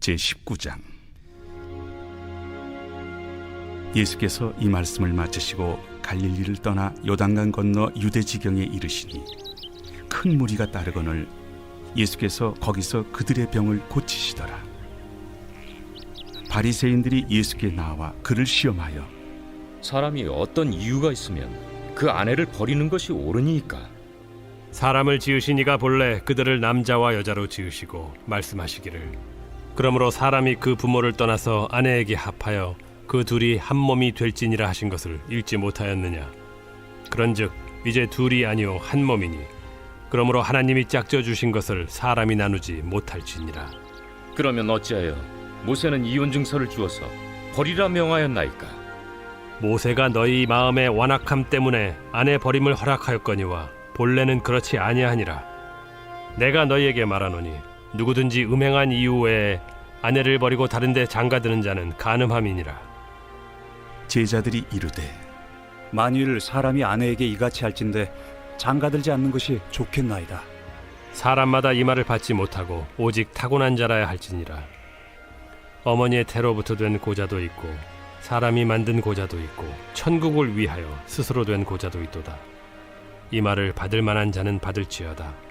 제19장. 예수께서 이 말씀을 마치시고 갈릴리를 떠나 요단강 건너 유대 지경에 이르시니 큰 무리가 따르거늘 예수께서 거기서 그들의 병을 고치시더라. 바리새인들이 예수께 나와 그를 시험하여 사람이 어떤 이유가 있으면 그 아내를 버리는 것이 옳으니까? 사람을 지으신 이가 본래 그들을 남자와 여자로 지으시고 말씀하시기를 그러므로 사람이 그 부모를 떠나서 아내에게 합하여 그 둘이 한 몸이 될지니라 하신 것을 읽지 못하였느냐. 그런즉 이제 둘이 아니요 한 몸이니 그러므로 하나님이 짝져 주신 것을 사람이 나누지 못할지니라. 그러면 어찌하여 모세는 이혼 증서를 주어서 버리라 명하였나이까? 모세가 너희 마음의 완악함 때문에 아내 버림을 허락하였거니와 본래는 그렇지 아니하니라. 내가 너희에게 말하노니 누구든지 음행한 이유 외에 아내를 버리고 다른 데 장가드는 자는 간음함이니라. 제자들이 이르되 만일 사람이 아내에게 이같이 할진대 장가들지 않는 것이 좋겠나이다. 사람마다 이 말을 받지 못하고 오직 타고난 자라야 할지니라. 어머니의 태로부터 된 고자도 있고 사람이 만든 고자도 있고 천국을 위하여 스스로 된 고자도 있도다. 이 말을 받을 만한 자는 받을지어다.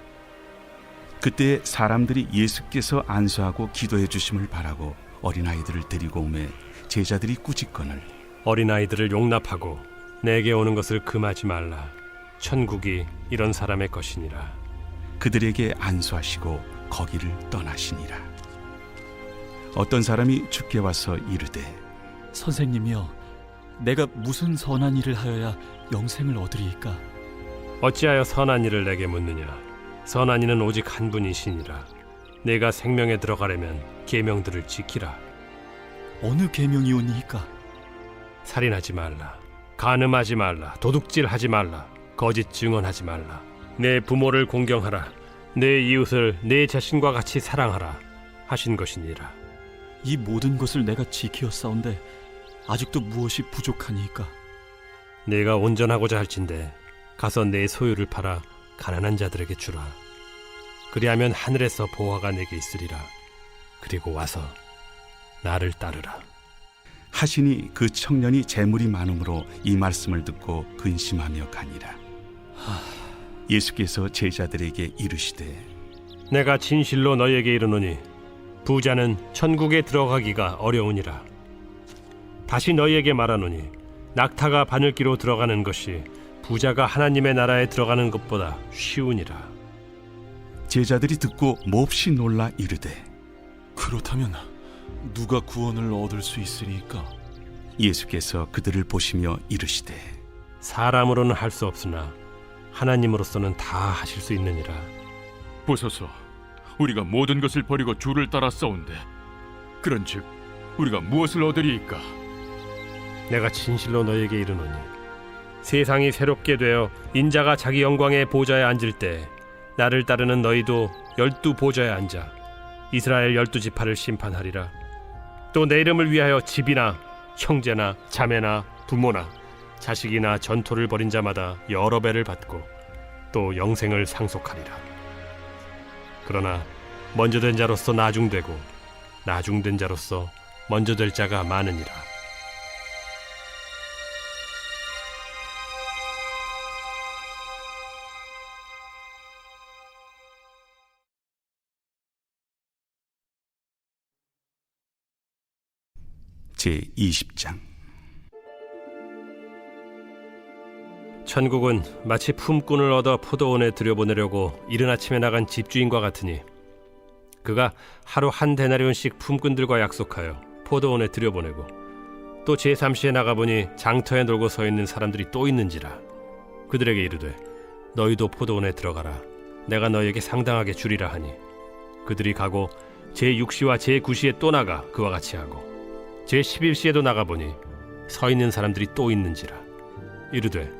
그때 사람들이 예수께서 안수하고 기도해 주심을 바라고 어린아이들을 데리고 오매 제자들이 꾸짖거늘 어린아이들을 용납하고 내게 오는 것을 금하지 말라. 천국이 이런 사람의 것이니라. 그들에게 안수하시고 거기를 떠나시니라. 어떤 사람이 주께 와서 이르되 선생님이여, 내가 무슨 선한 일을 하여야 영생을 얻으리이까? 어찌하여 선한 일을 내게 묻느냐. 선한 이는 오직 한 분이시니라. 내가 생명에 들어가려면 계명들을 지키라. 어느 계명이오니이까? 살인하지 말라, 간음하지 말라, 도둑질하지 말라, 거짓 증언하지 말라, 내 부모를 공경하라, 내 이웃을 내 자신과 같이 사랑하라 하신 것이니라. 이 모든 것을 내가 지키었사온데 아직도 무엇이 부족하니이까? 내가 온전하고자 할진대 가서 내 소유를 팔아 가난한 자들에게 주라. 그리하면 하늘에서 보화가 내게 있으리라. 그리고 와서 나를 따르라. 하시니 그 청년이 재물이 많음으로 이 말씀을 듣고 근심하며 가니라. 예수께서 제자들에게 이르시되 내가 진실로 너희에게 이르노니 부자는 천국에 들어가기가 어려우니라. 다시 너희에게 말하노니 낙타가 바늘기로 들어가는 것이 부자가 하나님의 나라에 들어가는 것보다 쉬우니라. 제자들이 듣고 몹시 놀라 이르되 그렇다면 누가 구원을 얻을 수 있으리까? 예수께서 그들을 보시며 이르시되 사람으로는 할 수 없으나 하나님으로서는 다 하실 수 있느니라. 보소서, 우리가 모든 것을 버리고 주를 따라 싸운데 그런즉 우리가 무엇을 얻으리이까? 내가 진실로 너희에게 이르노니 세상이 새롭게 되어 인자가 자기 영광의 보좌에 앉을 때 나를 따르는 너희도 12 보좌에 앉아 이스라엘 12지파를 심판하리라. 또 내 이름을 위하여 집이나 형제나 자매나 부모나 자식이나 전토를 벌인 자마다 여러 배를 받고 또 영생을 상속하리라. 그러나 먼저 된 자로서 나중되고 나중된 자로서 먼저 될 자가 많으니라. 제20장. 천국은 마치 품꾼을 얻어 포도원에 들여보내려고 이른 아침에 나간 집주인과 같으니 그가 하루 한 데나리온씩 품꾼들과 약속하여 포도원에 들여보내고 또 제3시에 나가보니 장터에 놀고 서 있는 사람들이 또 있는지라. 그들에게 이르되 너희도 포도원에 들어가라. 내가 너희에게 상당하게 주리라 하니 그들이 가고 제6시와 제9시에 또 나가 그와 같이 하고 제11시에도 나가보니 서 있는 사람들이 또 있는지라. 이르되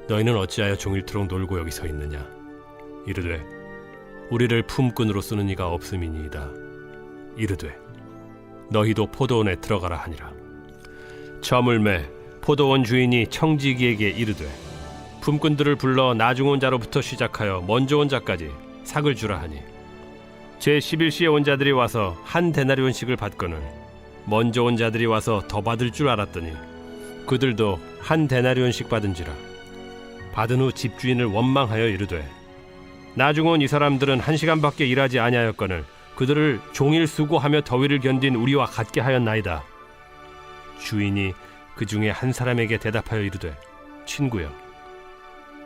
너희는 어찌하여 종일토록 놀고 여기 서 있느냐. 이르되 우리를 품꾼으로 쓰는 이가 없음이니이다. 이르되 너희도 포도원에 들어가라 하니라. 저물매 포도원 주인이 청지기에게 이르되 품꾼들을 불러 나중 온 자로부터 시작하여 먼저 온 자까지 삭을 주라 하니 제11시에 온 자들이 와서 한 데나리온씩을 받거늘 먼저 온 자들이 와서 더 받을 줄 알았더니 그들도 한 데나리온씩 받은지라. 받은 후 집주인을 원망하여 이르되 나중 온 이 사람들은 1시간밖에 일하지 아니하였거늘 그들을 종일 수고하며 더위를 견딘 우리와 같게 하였나이다. 주인이 그 중에 한 사람에게 대답하여 이르되 친구여,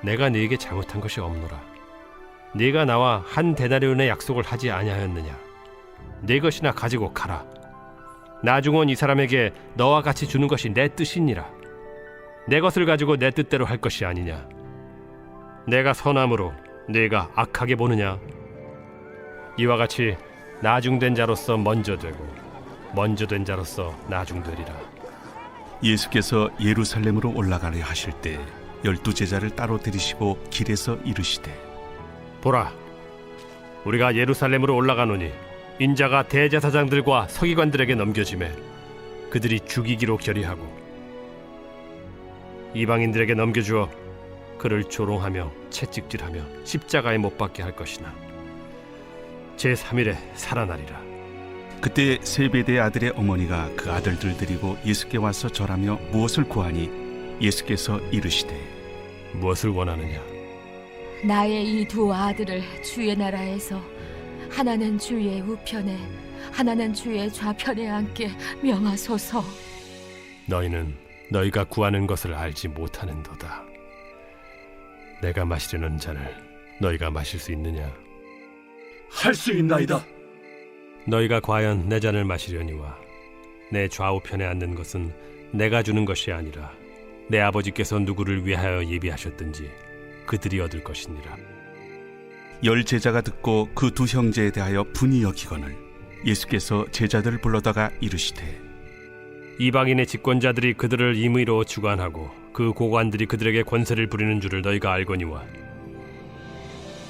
내가 네게 잘못한 것이 없노라. 네가 나와 한 데나리온의 약속을 하지 아니하였느냐? 네 것이나 가지고 가라. 나중 온 이 사람에게 너와 같이 주는 것이 내 뜻이니라. 내 것을 가지고 내 뜻대로 할 것이 아니냐? 내가 선함으로 네가 악하게 보느냐? 이와 같이 나중된 자로서 먼저 되고 먼저 된 자로서 나중되리라. 예수께서 예루살렘으로 올라가려 하실 때 12 제자를 따로 들이시고 길에서 이르시되 보라, 우리가 예루살렘으로 올라가노니 인자가 대제사장들과 서기관들에게 넘겨지매 그들이 죽이기로 결의하고 이방인들에게 넘겨주어 그를 조롱하며 채찍질하며 십자가에 못 박게 할 것이나 제3일에 살아나리라. 그때 세베대의 아들의 어머니가 그 아들들 데리고 예수께 와서 절하며 무엇을 구하니 예수께서 이르시되 무엇을 원하느냐? 나의 이 두 아들을 주의 나라에서 하나는 주의 우편에 하나는 주의 좌편에 앉게 명하소서. 너희는 너희가 구하는 것을 알지 못하는도다. 내가 마시려는 잔을 너희가 마실 수 있느냐? 할 수 있나이다. 너희가 과연 내 잔을 마시려니와 내 좌우편에 앉는 것은 내가 주는 것이 아니라 내 아버지께서 누구를 위하여 예비하셨든지 그들이 얻을 것이니라. 10 제자가 듣고 그 두 형제에 대하여 분이 여기거늘 예수께서 제자들을 불러다가 이르시되 이방인의 집권자들이 그들을 임의로 주관하고 그 고관들이 그들에게 권세를 부리는 줄을 너희가 알거니와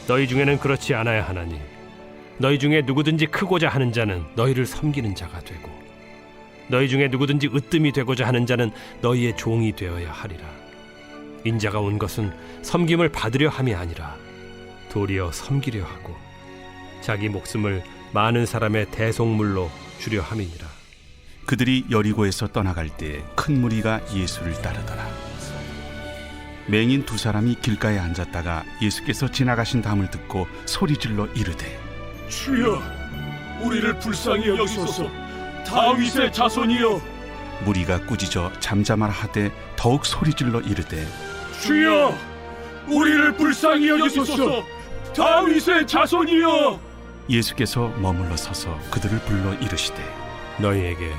너희 중에는 그렇지 않아야 하나니 너희 중에 누구든지 크고자 하는 자는 너희를 섬기는 자가 되고 너희 중에 누구든지 으뜸이 되고자 하는 자는 너희의 종이 되어야 하리라. 인자가 온 것은 섬김을 받으려 함이 아니라 도리어 섬기려 하고 자기 목숨을 많은 사람의 대속물로 주려 함이니라. 그들이 여리고에서 떠나갈 때 큰 무리가 예수를 따르더라. 맹인 2 사람이 길가에 앉았다가 예수께서 지나가신 다음을 듣고 소리질러 이르되 주여, 우리를 불쌍히 여기소서. 다윗의 자손이여. 무리가 꾸짖어 잠잠하라 하되 더욱 소리질러 이르되 주여, 우리를 불쌍히 여기소서. 다윗의 자손이여. 예수께서 머물러 서서 그들을 불러 이르시되 너희에게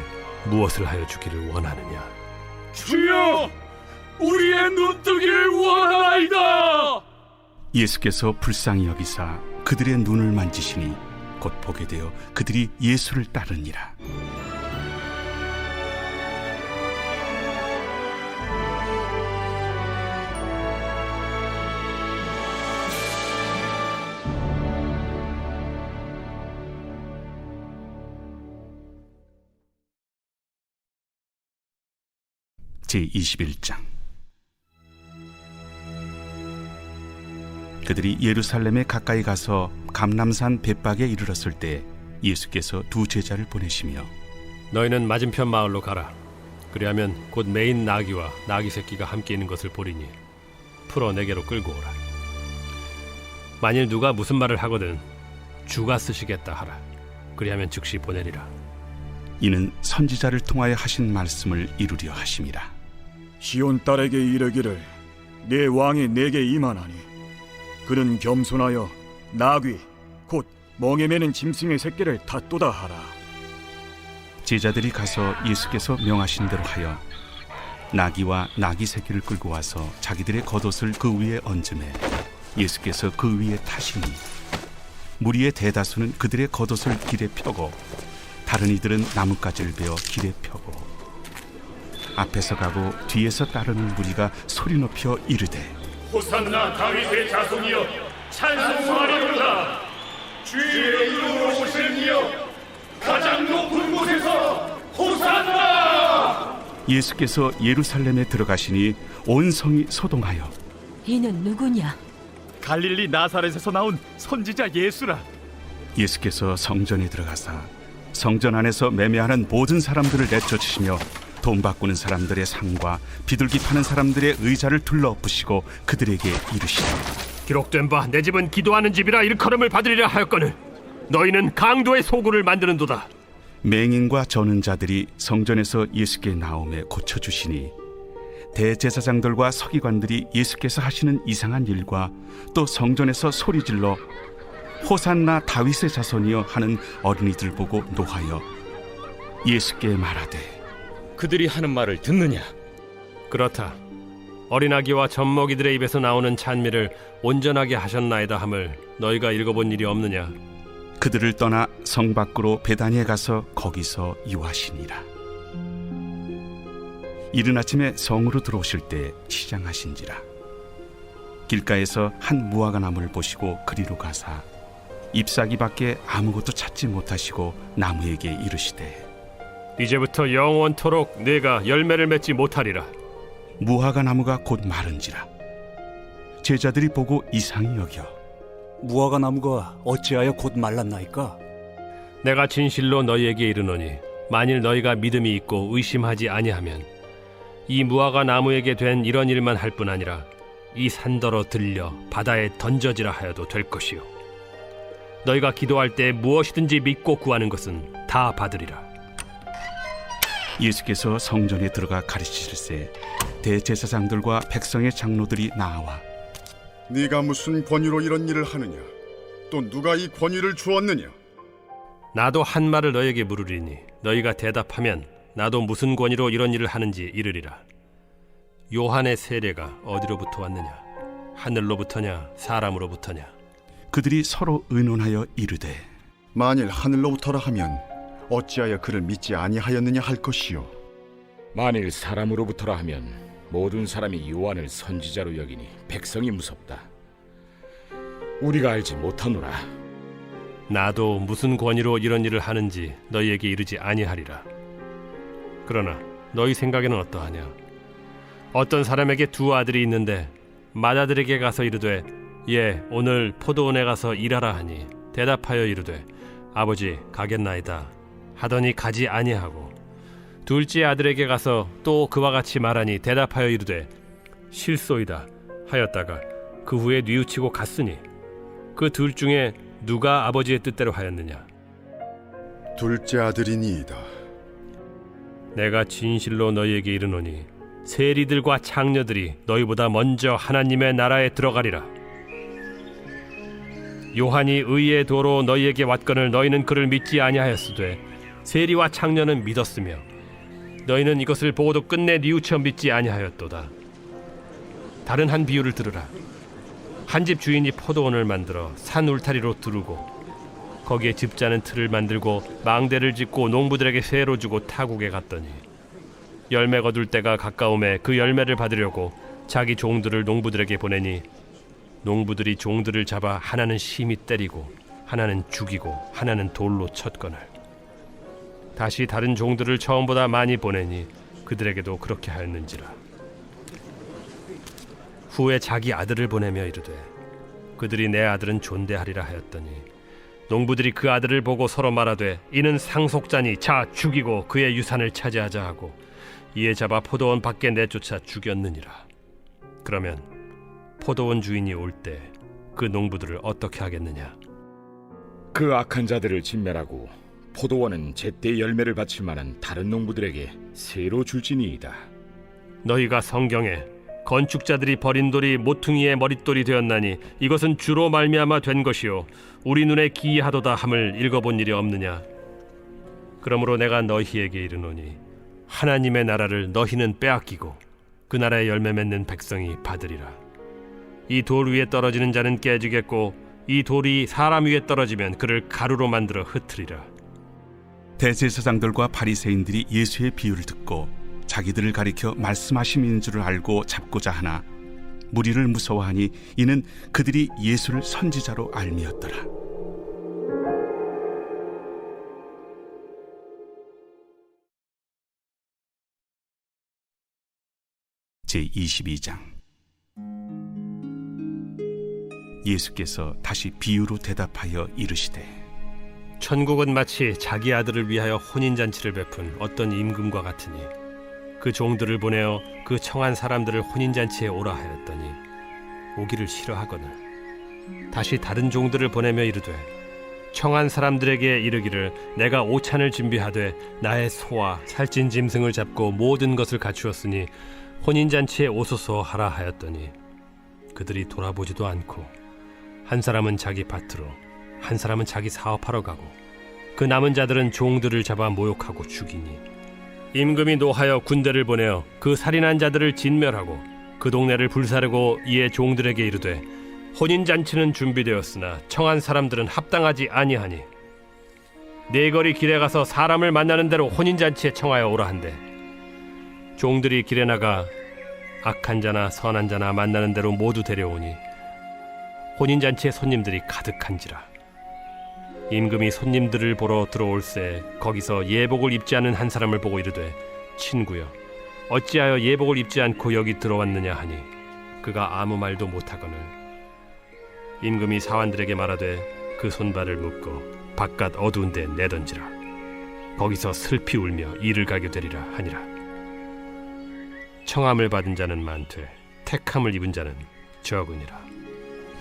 무엇을 하여 주기를 원하느냐? 주여, 우리의 눈뜨기를 원하나이다. 예수께서 불쌍히 여기사 그들의 눈을 만지시니 곧 보게 되어 그들이 예수를 따르니라. 제21장. 그들이 예루살렘에 가까이 가서 감람산 벳박에 이르렀을 때 예수께서 2 제자를 보내시며 너희는 맞은편 마을로 가라. 그리하면 곧 매인 나귀와 나귀 새끼가 함께 있는 것을 보리니 풀어 내게로 끌고 오라. 만일 누가 무슨 말을 하거든 주가 쓰시겠다 하라. 그리하면 즉시 보내리라. 이는 선지자를 통하여 하신 말씀을 이루려 하심이라. 시온 딸에게 이르기를 내 왕이 내게 임하나니 그는 겸손하여 나귀 곧 멍에 매는 짐승의 새끼를 닫도다 하라. 제자들이 가서 예수께서 명하신 대로 하여 나귀와 나귀 새끼를 끌고 와서 자기들의 겉옷을 그 위에 얹음에 예수께서 그 위에 타시니 무리의 대다수는 그들의 겉옷을 길에 펴고 다른 이들은 나뭇가지를 베어 길에 펴고 앞에서 가고 뒤에서 따르는 무리가 소리 높여 이르되 호산나 다윗의 자손이여 찬송하리로다. 주의 이름으로 오시는 이여 가장 높은 곳에서 호산나. 예수께서 예루살렘에 들어가시니 온 성이 소동하여 이는 누구냐? 갈릴리 나사렛에서 나온 선지자 예수라. 예수께서 성전에 들어가사 성전 안에서 매매하는 모든 사람들을 내쫓으시며 돈 바꾸는 사람들의 상과 비둘기 파는 사람들의 의자를 둘러엎으시고 그들에게 이르시되 기록된 바 내 집은 기도하는 집이라 일컬음을 받으리라 하였거늘 너희는 강도의 소굴을 만드는도다. 맹인과 저는 자들이 성전에서 예수께 나오매 고쳐주시니 대제사장들과 서기관들이 예수께서 하시는 이상한 일과 또 성전에서 소리질러 호산나 다윗의 자손이여 하는 어린이들 보고 노하여 예수께 말하되 그들이 하는 말을 듣느냐? 그렇다. 어린아기와 젖먹이들의 입에서 나오는 찬미를 온전하게 하셨나이다 함을 너희가 읽어본 일이 없느냐? 그들을 떠나 성 밖으로 베다니에 가서 거기서 유하시니라. 이른 아침에 성으로 들어오실 때 시장하신지라. 길가에서 한 무화과 나무를 보시고 그리로 가사 잎사귀밖에 아무것도 찾지 못하시고 나무에게 이르시되 이제부터 영원토록 네가 열매를 맺지 못하리라. 무화과 나무가 곧 마른지라. 제자들이 보고 이상히 여겨 무화과 나무가 어찌하여 곧 말랐나이까? 내가 진실로 너희에게 이르노니 만일 너희가 믿음이 있고 의심하지 아니하면 이 무화과 나무에게 된 이런 일만 할 뿐 아니라 이 산더러 들려 바다에 던져지라 하여도 될 것이요 너희가 기도할 때 무엇이든지 믿고 구하는 것은 다 받으리라. 예수께서 성전에 들어가 가르치실세 대제사장들과 백성의 장로들이 나와 네가 무슨 권위로 이런 일을 하느냐? 또 누가 이 권위를 주었느냐? 나도 한 말을 너희에게 물으리니 너희가 대답하면 나도 무슨 권위로 이런 일을 하는지 이르리라. 요한의 세례가 어디로부터 왔느냐? 하늘로부터냐 사람으로부터냐? 그들이 서로 의논하여 이르되 만일 하늘로부터라 하면 어찌하여 그를 믿지 아니하였느냐 할 것이요. 만일 사람으로부터라 하면 모든 사람이 요한을 선지자로 여기니 백성이 무섭다. 우리가 알지 못하노라. 나도 무슨 권위로 이런 일을 하는지 너희에게 이르지 아니하리라. 그러나 너희 생각에는 어떠하냐? 어떤 사람에게 두 아들이 있는데 맏아들에게 가서 이르되 예 오늘 포도원에 가서 일하라 하니 대답하여 이르되 아버지 가겠나이다 하더니 가지 아니하고 둘째 아들에게 가서 또 그와 같이 말하니 대답하여 이르되 실소이다 하였다가 그 후에 뉘우치고 갔으니 그 둘 중에 누가 아버지의 뜻대로 하였느냐? 둘째 아들이니이다. 내가 진실로 너희에게 이르노니 세리들과 창녀들이 너희보다 먼저 하나님의 나라에 들어가리라. 요한이 의의 도로 너희에게 왔거늘 너희는 그를 믿지 아니하였으되 세리와 창녀는 믿었으며 너희는 이것을 보고도 끝내 뉘우쳐 믿지 아니하였도다. 다른 한 비유를 들으라. 한 집 주인이 포도원을 만들어 산 울타리로 두르고 거기에 집자는 틀을 만들고 망대를 짓고 농부들에게 세로 주고 타국에 갔더니 열매 거둘 때가 가까움에 그 열매를 받으려고 자기 종들을 농부들에게 보내니 농부들이 종들을 잡아 하나는 심히 때리고 하나는 죽이고 하나는 돌로 쳤거늘 다시 다른 종들을 처음보다 많이 보내니 그들에게도 그렇게 하였는지라. 후에 자기 아들을 보내며 이르되 그들이 내 아들은 존대하리라 하였더니 농부들이 그 아들을 보고 서로 말하되 이는 상속자니 자 죽이고 그의 유산을 차지하자 하고 이에 잡아 포도원 밖에 내쫓아 죽였느니라. 그러면 포도원 주인이 올 때 그 농부들을 어떻게 하겠느냐? 그 악한 자들을 진멸하고 포도원은 제때 열매를 바칠 만한 다른 농부들에게 새로 줄지니이다. 너희가 성경에 건축자들이 버린 돌이 모퉁이의 머릿돌이 되었나니 이것은 주로 말미암아 된 것이요 우리 눈에 기이하도다 함을 읽어본 일이 없느냐? 그러므로 내가 너희에게 이르노니 하나님의 나라를 너희는 빼앗기고 그 나라의 열매 맺는 백성이 받으리라. 이 돌 위에 떨어지는 자는 깨지겠고 이 돌이 사람 위에 떨어지면 그를 가루로 만들어 흩으리라. 대제사장들과 바리새인들이 예수의 비유를 듣고 자기들을 가리켜 말씀하심인 줄을 알고 잡고자 하나 무리를 무서워하니 이는 그들이 예수를 선지자로 알미었더라. 제22장. 예수께서 다시 비유로 대답하여 이르시되 천국은 마치 자기 아들을 위하여 혼인잔치를 베푼 어떤 임금과 같으니 그 종들을 보내어 그 청한 사람들을 혼인잔치에 오라 하였더니 오기를 싫어하거늘 다시 다른 종들을 보내며 이르되 청한 사람들에게 이르기를 내가 오찬을 준비하되 나의 소와 살찐 짐승을 잡고 모든 것을 갖추었으니 혼인잔치에 오소서 하라 하였더니 그들이 돌아보지도 않고 한 사람은 자기 밭으로 한 사람은 자기 사업하러 가고 그 남은 자들은 종들을 잡아 모욕하고 죽이니 임금이 노하여 군대를 보내어 그 살인한 자들을 진멸하고 그 동네를 불사르고 이에 종들에게 이르되 혼인잔치는 준비되었으나 청한 사람들은 합당하지 아니하니 네거리 길에 가서 사람을 만나는 대로 혼인잔치에 청하여 오라 한대 종들이 길에 나가 악한 자나 선한 자나 만나는 대로 모두 데려오니 혼인잔치에 손님들이 가득한지라 임금이 손님들을 보러 들어올새 거기서 예복을 입지 않은 한 사람을 보고 이르되 친구여 어찌하여 예복을 입지 않고 여기 들어왔느냐 하니 그가 아무 말도 못하거늘 임금이 사환들에게 말하되 그 손발을 묶어 바깥 어두운 데 내던지라 거기서 슬피 울며 이를 가게 되리라 하니라 청함을 받은 자는 많되 택함을 입은 자는 적으니라.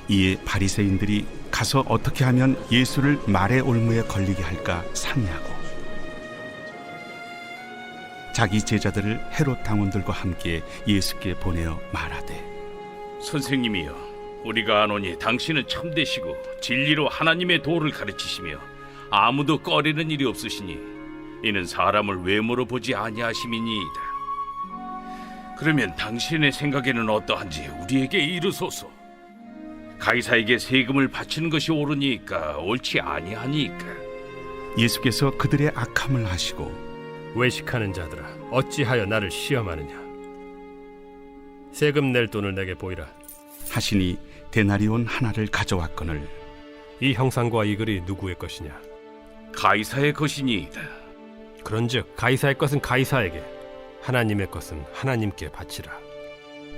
이에 바리새인들이 가서 어떻게 하면 예수를 말의 올무에 걸리게 할까 상의하고 자기 제자들을 헤롯 당원들과 함께 예수께 보내어 말하되 선생님이여 우리가 아노니 당신은 참되시고 진리로 하나님의 도를 가르치시며 아무도 꺼리는 일이 없으시니 이는 사람을 외모로 보지 아니하심이니이다. 그러면 당신의 생각에는 어떠한지 우리에게 이르소서. 가이사에게 세금을 바치는 것이 옳으니까 옳지 아니하니까. 예수께서 그들의 악함을 하시고 외식하는 자들아 어찌하여 나를 시험하느냐 세금 낼 돈을 내게 보이라 하시니 데나리온 하나를 가져왔거늘 이 형상과 이 글이 누구의 것이냐 가이사의 것이니이다. 그런즉 가이사의 것은 가이사에게 하나님의 것은 하나님께 바치라.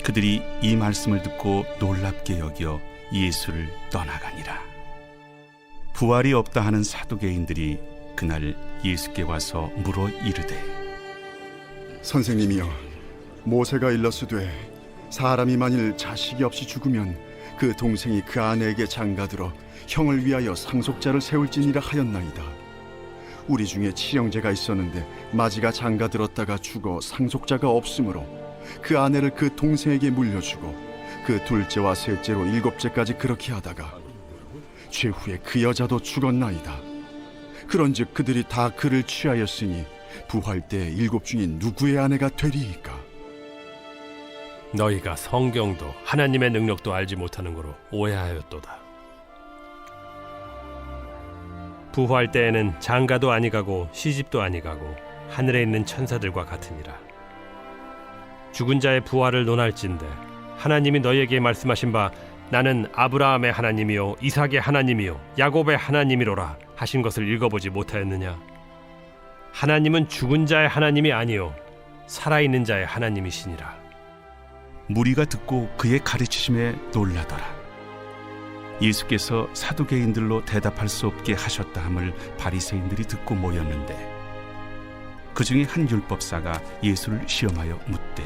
그들이 이 말씀을 듣고 놀랍게 여겨 예수를 떠나가니라. 부활이 없다 하는 사두개인들이 그날 예수께 와서 물어 이르되 선생님이여 모세가 일렀으되 사람이 만일 자식이 없이 죽으면 그 동생이 그 아내에게 장가들어 형을 위하여 상속자를 세울지니라 하였나이다. 우리 중에 친형제가 있었는데 마지가 장가들었다가 죽어 상속자가 없으므로 그 아내를 그 동생에게 물려주고 그 둘째와 셋째로 7째까지 그렇게 하다가 최후에 그 여자도 죽었나이다. 그런즉 그들이 다 그를 취하였으니 부활 때 7 중에 누구의 아내가 되리이까? 너희가 성경도 하나님의 능력도 알지 못하는 거로 오해하였도다. 부활 때에는 장가도 아니가고 시집도 아니가고 하늘에 있는 천사들과 같으니라. 죽은 자의 부활을 논할진대 하나님이 너희에게 말씀하신 바 나는 아브라함의 하나님이요 이삭의 하나님이요 야곱의 하나님이로라 하신 것을 읽어보지 못하였느냐? 하나님은 죽은 자의 하나님이 아니요 살아있는 자의 하나님이시니라. 무리가 듣고 그의 가르치심에 놀라더라. 예수께서 사두개인들로 대답할 수 없게 하셨다 함을 바리새인들이 듣고 모였는데 그 중에 한 율법사가 예수를 시험하여 묻되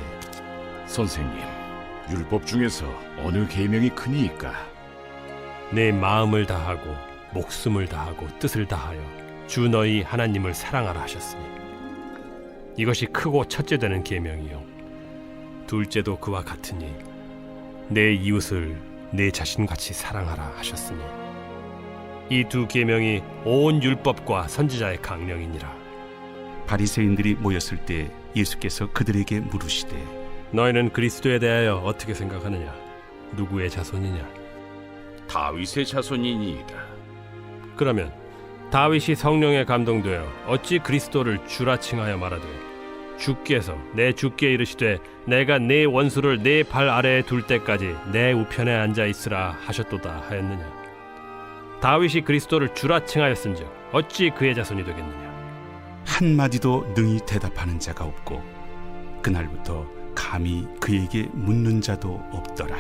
선생님, 율법 중에서 어느 계명이 크니이까? 내 마음을 다하고 목숨을 다하고 뜻을 다하여 주 너희 하나님을 사랑하라 하셨으니 이것이 크고 첫째 되는 계명이요 둘째도 그와 같으니 내 이웃을 내 자신같이 사랑하라 하셨으니 이 두 계명이 온 율법과 선지자의 강령이니라. 바리새인들이 모였을 때 예수께서 그들에게 물으시되 너희는 그리스도에 대하여 어떻게 생각하느냐? 누구의 자손이냐? 다윗의 자손이니이다. 그러면 다윗이 성령에 감동되어 어찌 그리스도를 주라 칭하여 말하되 주께서 내 주께 이르시되 내가 네 원수를 네 발 아래에 둘 때까지 내 우편에 앉아 있으라 하셨도다 하였느냐? 다윗이 그리스도를 주라 칭하였은즉 어찌 그의 자손이 되겠느냐? 한마디도 능히 대답하는 자가 없고 그날부터 감히 그에게 묻는 자도 없더라.